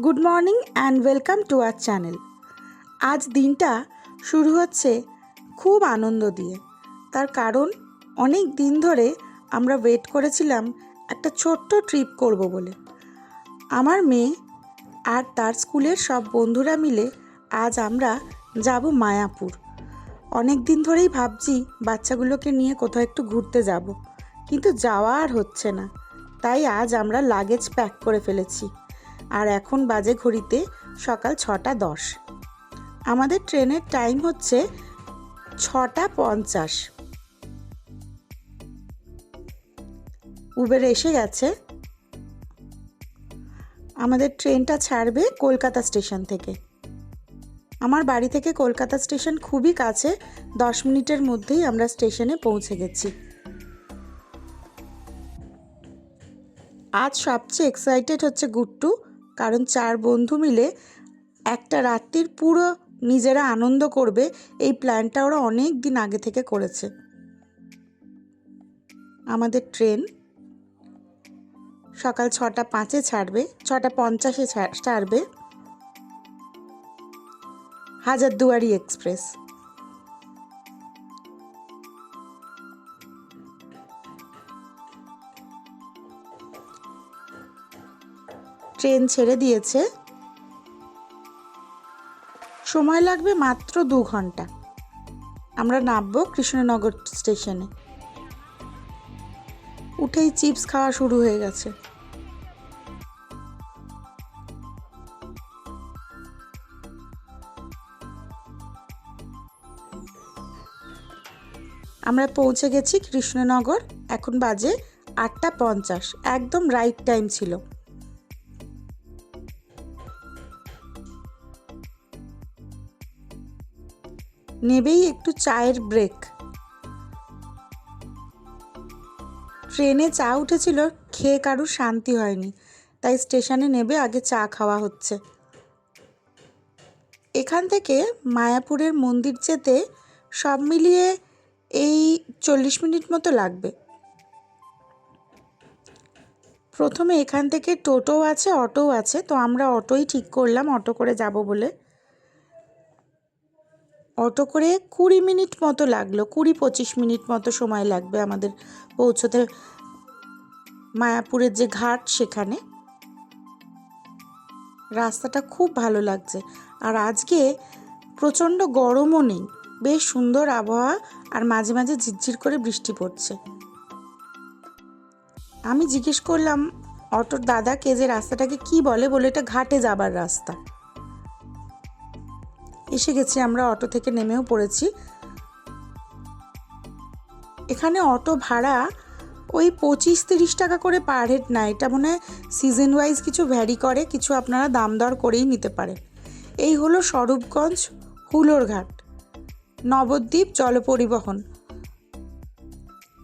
Good morning and welcome to our channel. আজ দিনটা শুরু হচ্ছে খুব আনন্দ দিয়ে। তার কারণ অনেক দিন ধরে আমরা ওয়েট করেছিলাম একটা ছোট্ট ট্রিপ করব বলে। আমার মেয়ে আর তার স্কুলের সব বন্ধুরা মিলে আজ আমরা যাব মায়াপুর। অনেক দিন ধরেই ভাবছি বাচ্চাগুলোকে নিয়ে কোথাও একটু ঘুরতে যাব, কিন্তু যাওয়া আর হচ্ছে না। তাই আজ আমরা লাগেজ প্যাক করে ফেলেছি। আর এখন বাজে ঘড়িতে সকাল 6:10। আমাদের ট্রেনের টাইম হচ্ছে 6:50। উবের এসে গেছে। আমাদের ট্রেনটা ছাড়বে কলকাতা স্টেশন থেকে। আমার বাড়ি থেকে কলকাতা স্টেশন খুবই কাছে, 10 মিনিটের মধ্যেই আমরা স্টেশনে পৌঁছে গেছি। আজ সবচেয়ে এক্সাইটেড হচ্ছে গুট্টু, কারণ 4 বন্ধু মিলে একটা রাত্রির পুরো নিজেরা আনন্দ করবে, এই প্ল্যানটা ওরা অনেক দিন আগে থেকে করেছে। আমাদের ট্রেন সকাল 6:05 ছাড়বে, 6:50 ছাড়বে হাজারদুয়ারি এক্সপ্রেস। ট্রেন ছেড়ে দিয়েছে। সময় লাগবে মাত্র 2 ঘন্টা। আমরা নামবো কৃষ্ণনগর স্টেশনে। উঠেই চিপস খাওয়া শুরু হয়ে গেছে। আমরা পৌঁছে গেছি কৃষ্ণনগর। এখন বাজে 8:50, একদম রাইট টাইম ছিল। নেবেই একটু চায়ের ব্রেক। ট্রেনে চা উঠেছিল, খেয়ে কারুর শান্তি হয়নি, তাই স্টেশনে নেবে আগে চা খাওয়া হচ্ছে। এখান থেকে মায়াপুরের মন্দির যেতে সব মিলিয়ে এই 40 মিনিট মতো লাগবে। প্রথমে এখান থেকে টোটো আছে, অটোও আছে, তো আমরা অটোই ঠিক করলাম, অটো করে যাব বলে। অটো করে 20 মিনিট মতো লাগলো, 20-25 মিনিট মতো সময় লাগবে আমাদের পৌঁছতে মায়াপুরের যে ঘাট সেখানে। রাস্তাটা খুব ভালো লাগছে, আর আজকে প্রচণ্ড গরমও নেই, বেশ সুন্দর আবহাওয়া, আর মাঝে মাঝে ঝিরঝির করে বৃষ্টি পড়ছে। আমি জিজ্ঞেস করলাম অটোর দাদাকে যে রাস্তাটাকে কি বলে, বলে এটা ঘাটে যাবার রাস্তা। এসে গেছি আমরা, অটো থেকে নেমেও পড়েছি। এখানে অটো ভাড়া ওই 25-30 টাকা করে পার হেড না, এটা মনে হয় সিজন ওয়াইজ কিছু ভ্যারি করে, কিছু আপনারা দাম দর করেই নিতে পারেন। এই হলো স্বরূপগঞ্জ হুলোরঘাট নবদ্বীপ জলপরিবহন।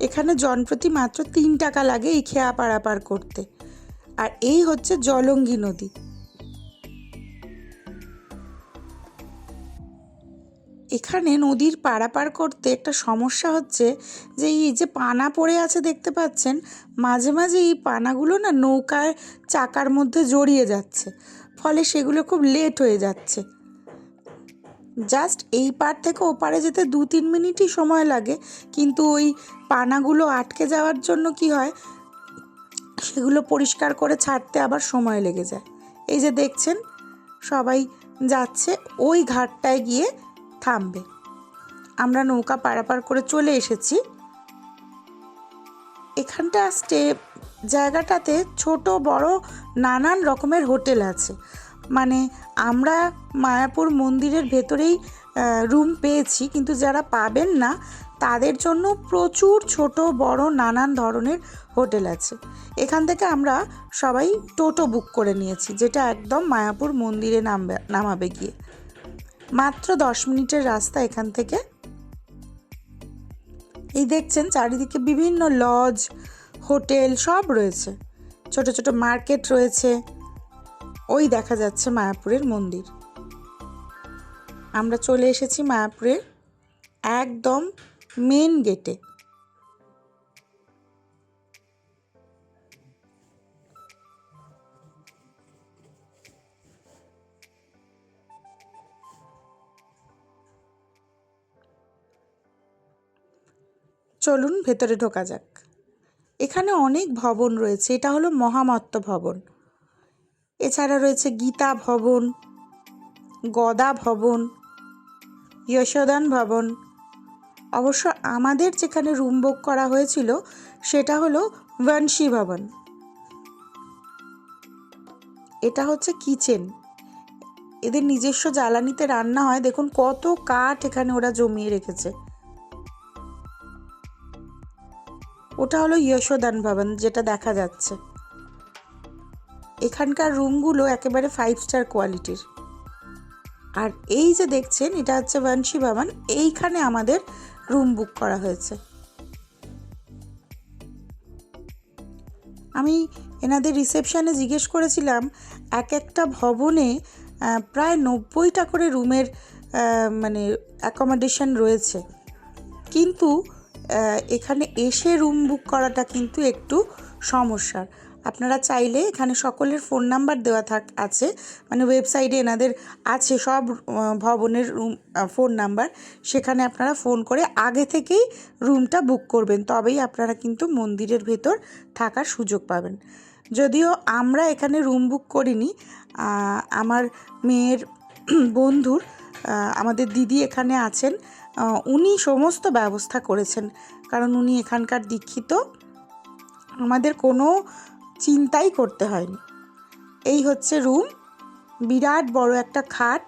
এখানে জনপ্রতি মাত্র 3 টাকা লাগে এই খেয়া পারাপার করতে। আর এই হচ্ছে জলঙ্গি নদী। এখানে নদীর পারাপার করতে একটা সমস্যা হচ্ছে যে এই যে পানা পড়ে আছে দেখতে পাচ্ছেন, মাঝে মাঝে এই পানাগুলো না নৌকার চাকার মধ্যে জড়িয়ে যাচ্ছে, ফলে সেগুলো খুব লেট হয়ে যাচ্ছে। জাস্ট এই পার থেকে ওপারে যেতে 2-3 মিনিটই সময় লাগে, কিন্তু ওই পানাগুলো আটকে যাওয়ার জন্য কি হয়, সেগুলো পরিষ্কার করে ছাড়তে আবার সময় লেগে যায়। এই যে দেখছেন সবাই যাচ্ছে, ওই ঘাটটায় গিয়ে থামবে। আমরা নৌকা পারাপার করে চলে এসেছি। এখানটা জায়গাটাতে ছোট বড় নানান রকমের হোটেল আছে। মানে আমরা মায়াপুর মন্দিরের ভেতরেই রুম পেয়েছি, কিন্তু যারা পাবেন না তাদের জন্য প্রচুর ছোট বড় নানান ধরনের হোটেল আছে। এখান থেকে আমরা সবাই টোটো বুক করে নিয়েছি, যেটা একদম মায়াপুর মন্দিরে নামাবে গিয়ে। মাত্র 10 মিনিটের রাস্তা এখান থেকে। এই দেখছেন চারিদিকে বিভিন্ন লজ, হোটেল সব রয়েছে, ছোট ছোট মার্কেট রয়েছে। ওই দেখা যাচ্ছে মায়াপুরের মন্দির। আমরা চলে এসেছি মায়াপুরের একদম মেন গেটে। চলুন ভেতরে ঢোকা যাক। এখানে অনেক ভবন রয়েছে। এটা হলো মহামত্ত ভবন। এছাড়া রয়েছে গীতা ভবন, গদা ভবন, যশোদান ভবন। অবশ্য আমাদের যেখানে রুম বুক করা হয়েছিল সেটা হলো বংশী ভবন। এটা হচ্ছে কিচেন। এদের নিজস্ব জ্বালানিতে রান্না হয়। দেখুন কত কাঠ এখানে ওরা জমিয়ে রেখেছে। ওটা হলো যশোদান ভবন, যেটা দেখা যাচ্ছে। এখানকার রুমগুলো একেবারে 5 স্টার কোয়ালিটির। আর এই যে দেখছেন, এটা হচ্ছে বংশী ভবন। এইখানে আমাদের রুম বুক করা হয়েছে। আমি এনাদের রিসেপশানে জিজ্ঞেস করেছিলাম, এক একটা ভবনে প্রায় 90টা করে রুমের মানে অ্যাকোমোডেশন রয়েছে, কিন্তু এখানে এসে রুম বুক করাটা কিন্তু একটু সমস্যার। আপনারা চাইলে এখানে সকলের ফোন নাম্বার দেওয়া আছে, মানে ওয়েবসাইটে এনাদের আছে সব ভবনের রুম ফোন নাম্বার। সেখানে আপনারা ফোন করে আগে থেকেই রুমটা বুক করবেন, তবেই আপনারা কিন্তু মন্দিরের ভেতর থাকার সুযোগ পাবেন। যদিও আমরা এখানে রুম বুক করিনি, আমার মেয়ের বন্ধুর আমাদের দিদি এখানে আছেন, উনি সমস্ত ব্যবস্থা করেছেন, কারণ উনি এখানকার দীক্ষিত। আমাদের কোনো চিন্তাই করতে হয়নি। এই হচ্ছে রুম। বিরাট বড় একটা খাট,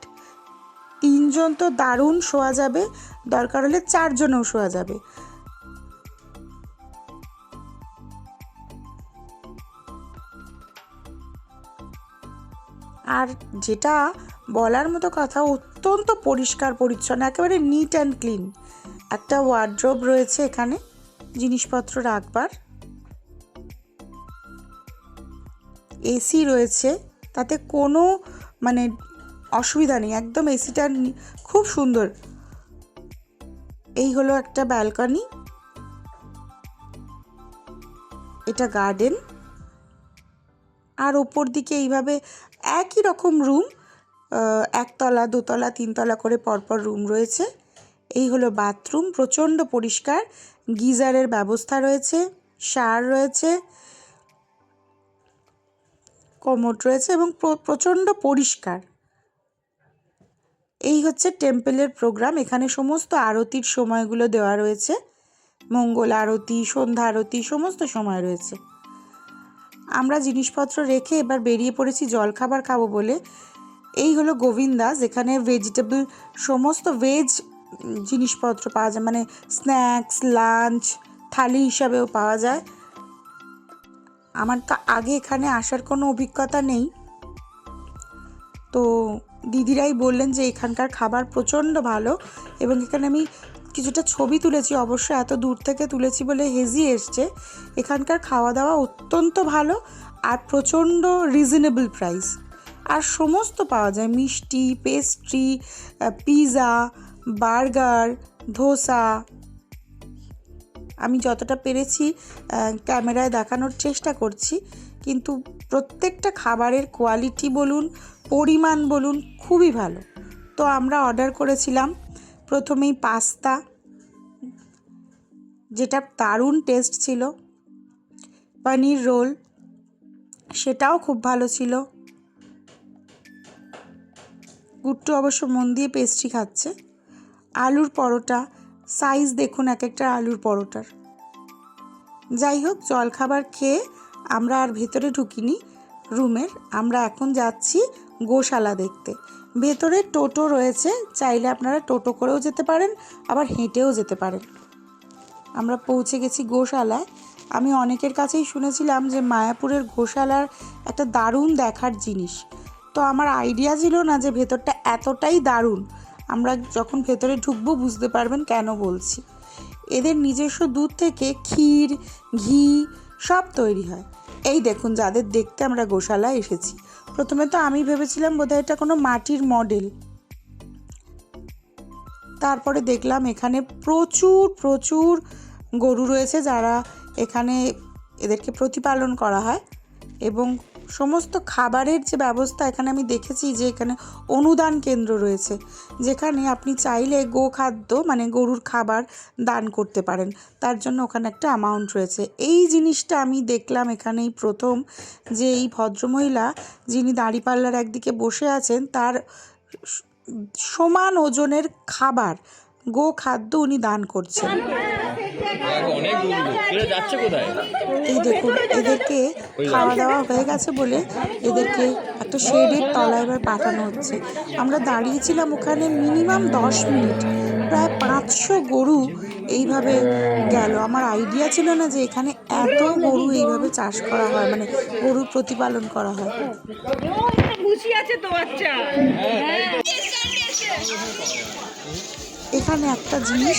3 জন তো দারুণ শোয়া যাবে, দরকার হলে 4 জনেও শোয়া যাবে। আর যেটা বলার মতো কথা, অত্যন্ত পরিষ্কার পরিচ্ছন্ন, একেবারে নিট অ্যান্ড ক্লিন। একটা ওয়ার্ড্রোব রয়েছে এখানে জিনিসপত্র রাখবার। এসি রয়েছে, তাতে কোনো মানে অসুবিধা নেই, একদম এসিটা খুব সুন্দর। এই হলো একটা ব্যালকনি, এটা গার্ডেন। আর ওপর দিকে এইভাবে একই রকম রুম, 1 তলা 2 তলা 3 তলা করে পরপর রুম রয়েছে। এই হলো বাথরুম, প্রচণ্ড পরিষ্কার, গিজারের ব্যবস্থা রয়েছে, শাওয়ার রয়েছে, কমোড রয়েছে এবং প্রচণ্ড পরিষ্কার। এই হচ্ছে টেম্পলের প্রোগ্রাম। এখানে সমস্ত আরতির সময়গুলো দেওয়া রয়েছে, মঙ্গল আরতি, সন্ধ্যা আরতি, সমস্ত সময় রয়েছে। আমরা জিনিসপত্র রেখে এবার বেরিয়ে পড়েছি জলখাবার খাবো বলে। এই হলো গোবিন্দা, যেখানে ভেজিটেবল সমস্ত ভেজ জিনিসপত্র পাওয়া যায়, মানে স্ন্যাক্স, লাঞ্চ, থালি হিসাবেও পাওয়া যায়। আমার আগে এখানে আসার কোনো অভিজ্ঞতা নেই, তো দিদিরাই বললেন যে এখানকার খাবার প্রচণ্ড ভালো, এবং এখানে আমি কিছুটা ছবি তুলেছি, অবশ্য এত দূর থেকে তুলেছি বলে হেজি এসছে। এখানকার খাওয়া দাওয়া অত্যন্ত ভালো আর প্রচণ্ড রিজনেবল প্রাইস, আর সমস্ত পাওয়া যায়, মিষ্টি, পেস্ট্রি, পিৎজা, বার্গার, ধোসা। আমি যতটা পেরেছি ক্যামেরায় দেখানোর চেষ্টা করছি, কিন্তু প্রত্যেকটা খাবারের কোয়ালিটি বলুন, পরিমাণ বলুন, খুবই ভালো। তো আমরা অর্ডার করেছিলাম প্রথমেই পাস্তা, যেটা দারুণ টেস্ট ছিল, পনির রোল, সেটাও খুব ভালো ছিল। গুট্টু অবশ্য মন দিয়ে পেস্ট্রি খাচ্ছে। আলুর পরোটা, সাইজ দেখুন এক একটা আলুর পরোটার। যাই হোক, জলখাবার খেয়ে আমরা আর ভেতরে ঢুকিনি রুমের। আমরা এখন যাচ্ছি গোশালা দেখতে। ভেতরে টোটো রয়েছে, চাইলে আপনারা টোটো করেও যেতে পারেন, আবার হেঁটেও যেতে পারেন। আমরা পৌঁছে গেছি গোশালায়। আমি অনেকের কাছেই শুনেছিলাম যে মায়াপুরের গোশালার একটা দারুণ দেখার জিনিস, তো আমার আইডিয়া ছিল না যে ভেতরটা এতটাই দারুণ। আমরা যখন ভেতরে ঢুকবো বুঝতে পারবেন কেন বলছি। এদের নিজস্ব দুধ থেকে ক্ষীর, ঘি সব তৈরি হয়। এই দেখুন, যাদের দেখতে আমরা গোশালায় এসেছি। প্রথমে তো আমি ভেবেছিলাম বোধহয় এটা কোনো মাটির মডেল, তারপরে দেখলাম এখানে প্রচুর প্রচুর গরু রয়েছে, যারা এখানে এদেরকে প্রতিপালন করা হয়, এবং সমস্ত খাবারের যে ব্যবস্থা এখানে আমি দেখেছি যে এখানে অনুদান কেন্দ্র রয়েছে, যেখানে আপনি চাইলে গোখাদ্য মানে গরুর খাবার দান করতে পারেন, তার জন্য ওখানে একটা অ্যামাউন্ট রয়েছে। এই জিনিসটা আমি দেখলাম এখানেই প্রথম, যে এই ভদ্রমহিলা যিনি দাঁড়িপাল্লার একদিকে বসে আছেন তার সমান ওজনের খাবার গোখাদ্য উনি দান করছেন। এই দেখুন, এদেরকে খাওয়া দাওয়া হয়ে গেছে বলে এদেরকে একটা শেডের তলায় এবার পাঠানো হচ্ছে। আমরা দাঁড়িয়েছিলাম ওখানে মিনিমাম 10 মিনিট, প্রায় 500 গরু এইভাবে গেল। আমার আইডিয়া ছিল না যে এখানে এত গরু এইভাবে চাষ করা হয়, মানে গরুর প্রতিপালন করা হয়। এখানে একটা জিনিস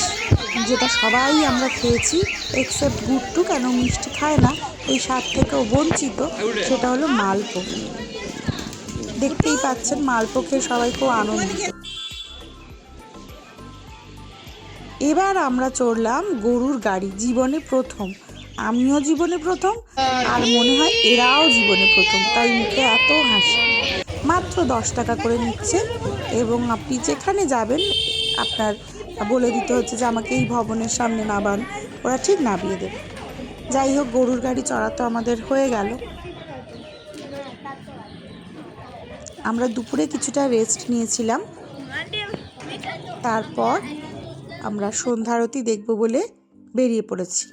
যেটা সবাই আমরা খেয়েছি এক্সেপ্ট গুড্ডু, কেন মিষ্টি খায় না, এই স্বাদ থেকেও বঞ্চিত, সেটা হলো মালপো। দেখতেই পাচ্ছেন মালপো খেয়ে সবাই খুব আনন্দিত। এবার আমরা চড়লাম গরুর গাড়ি, জীবনে প্রথম, আমিও জীবনে প্রথম, আর মনে হয় এরাও জীবনে প্রথম, তাই মুখে এত হাসি। মাত্র 10 টাকা করে নিচ্ছে এবং আপনি যেখানে যাবেন আপনার বলে দিতে হচ্ছে যে আমাকে এই ভবনের সামনে নামান, ওরা ঠিক নামিয়ে দেবে। যাই হোক, গরুর গাড়ি চড়া তো আমাদের হয়ে গেল। আমরা দুপুরে কিছুটা রেস্ট নিয়েছিলাম, তারপর আমরা সন্ধ্যারতি দেখব বলে বেরিয়ে পড়েছি।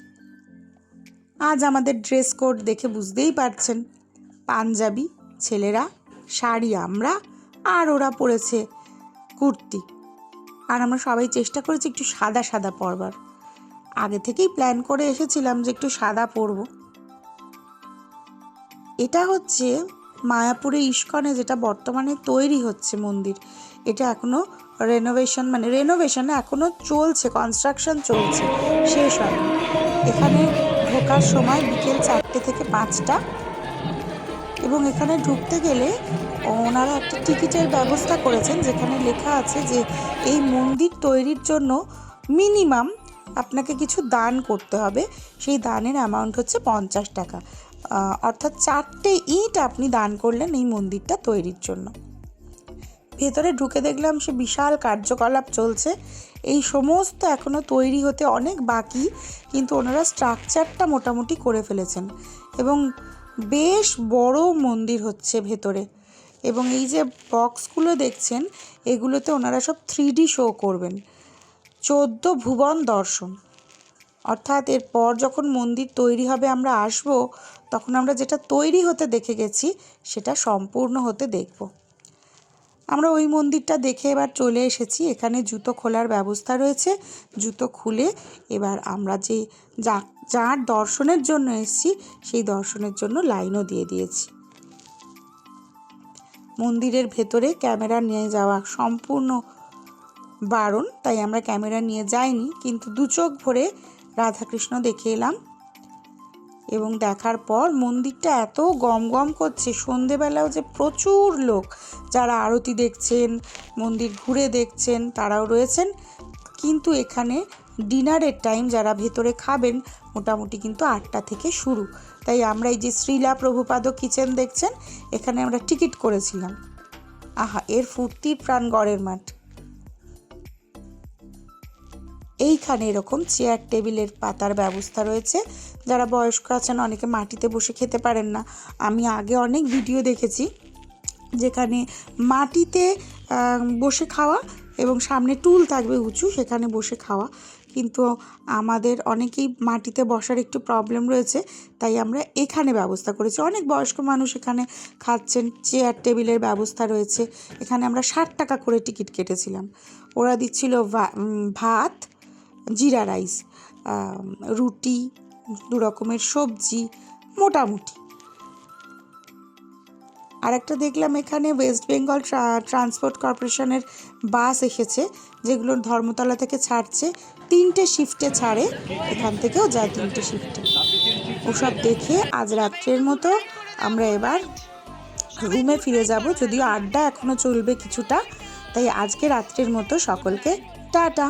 আজ আমাদের ড্রেস কোড দেখে বুঝতেই পারছেন, পাঞ্জাবি ছেলেরা, শাড়ি আমরা, আর ওরা পরেছে কুর্তি। আর আমরা সবাই চেষ্টা করেছি একটু সাদা সাদা পরবার। আগে থেকেই প্ল্যান করে এসেছিলাম যে একটু সাদা পরব। এটা হচ্ছে মায়াপুরে ইস্কনে যেটা বর্তমানে তৈরি হচ্ছে মন্দির। এটা এখনও রেনোভেশন এখনও চলছে, কনস্ট্রাকশন চলছে, শেষ হয়নি। এখানে ঢোকার সময় বিকেল 4টে থেকে 5টা, এবং এখানে ঢুকতে গেলে ওনারা একটা টিকিটের ব্যবস্থা করেছেন, যেখানে লেখা আছে যে এই মন্দির তৈরির জন্য মিনিমাম আপনাকে কিছু দান করতে হবে। সেই দানের অ্যামাউন্ট হচ্ছে 50 টাকা, অর্থাৎ 4টে ইট আপনি দান করলেন এই মন্দিরটা তৈরির জন্য। ভেতরে ঢুকে দেখলাম সে বিশাল কার্যকলাপ চলছে। এই সমস্ত এখনও তৈরি হতে অনেক বাকি, কিন্তু ওনারা স্ট্রাকচারটা মোটামুটি করে ফেলেছেন এবং বেশ বড় মন্দির হচ্ছে ভেতরে। এবং এই যে বক্সগুলো দেখছেন, এগুলোতে ওনারা সব 3D শো করবেন, 14 ভুবন দর্শন। অর্থাৎ এরপর যখন মন্দির তৈরি হবে আমরা আসব, তখন আমরা যেটা তৈরি হতে দেখে গেছি সেটা সম্পূর্ণ হতে দেখব। আমরা ওই মন্দিরটা দেখে এবার চলে এসেছি। এখানে জুতো খোলার ব্যবস্থা রয়েছে, জুতো খুলে এবার আমরা যার দর্শনের জন্য এসেছি সেই দর্শনের জন্য লাইনও দিয়ে দিয়েছি। মন্দিরের ভেতরে ক্যামেরা নিয়ে যাওয়া সম্পূর্ণ বারণ, তাই আমরা ক্যামেরা নিয়ে যাইনি, কিন্তু 2 চোখ ভরে রাধাকৃষ্ণ দেখে এলাম। এবং দেখার পর মন্দিরটা এত গমগম করছে, সন্ধেবেলাও যে প্রচুর লোক যারা আরতি দেখছেন, মন্দির ঘুরে দেখছেন, তারাও রয়েছেন। কিন্তু এখানে ডিনারের টাইম যারা ভেতরে খাবেন মোটামুটি কিন্তু 8টা থেকে শুরু। তাই আমরা এই যে শ্রীলা প্রভুপাদ কিচেন দেখছেন, এখানে আমরা টিকিট করেছিলাম। আহা, এর ফুর্তির প্রাণ গড়ের মাঠ। এইখানে এরকম চেয়ার টেবিলের পাতার ব্যবস্থা রয়েছে। যারা বয়স্ক আছেন, অনেকে মাটিতে বসে খেতে পারেন না। আমি আগে অনেক ভিডিও দেখেছি যেখানে মাটিতে বসে খাওয়া এবং সামনে টুল থাকবে উঁচু, সেখানে বসে খাওয়া, কিন্তু আমাদের অনেকেই মাটিতে বসার একটু প্রবলেম রয়েছে, তাই আমরা এখানে ব্যবস্থা করেছি। অনেক বয়স্ক মানুষ এখানে খাচ্ছেন, চেয়ার টেবিলের ব্যবস্থা রয়েছে। এখানে আমরা 60 টাকা করে টিকিট কেটেছিলাম। ওরা দিচ্ছিল ভাত, জিরা রাইস, রুটি, 2 রকমের সবজি, মোটামুটি। আরেকটা দেখলাম এখানে ওয়েস্ট বেঙ্গল ট্রান্সপোর্ট কর্পোরেশনের বাস এসেছে, যেগুলো ধর্মতলা থেকে ছাড়ছে। 3টে শিফটে ছাড়ে, এখান থেকেও যায় 3টে শিফটে। ওসব দেখে আজ রাত্রের মতো আমরা এবার রুমে ফিরে যাব, যদিও আড্ডা এখনও চলবে কিছুটা। তাই আজকে রাত্রের মতো সকলকে টাটা।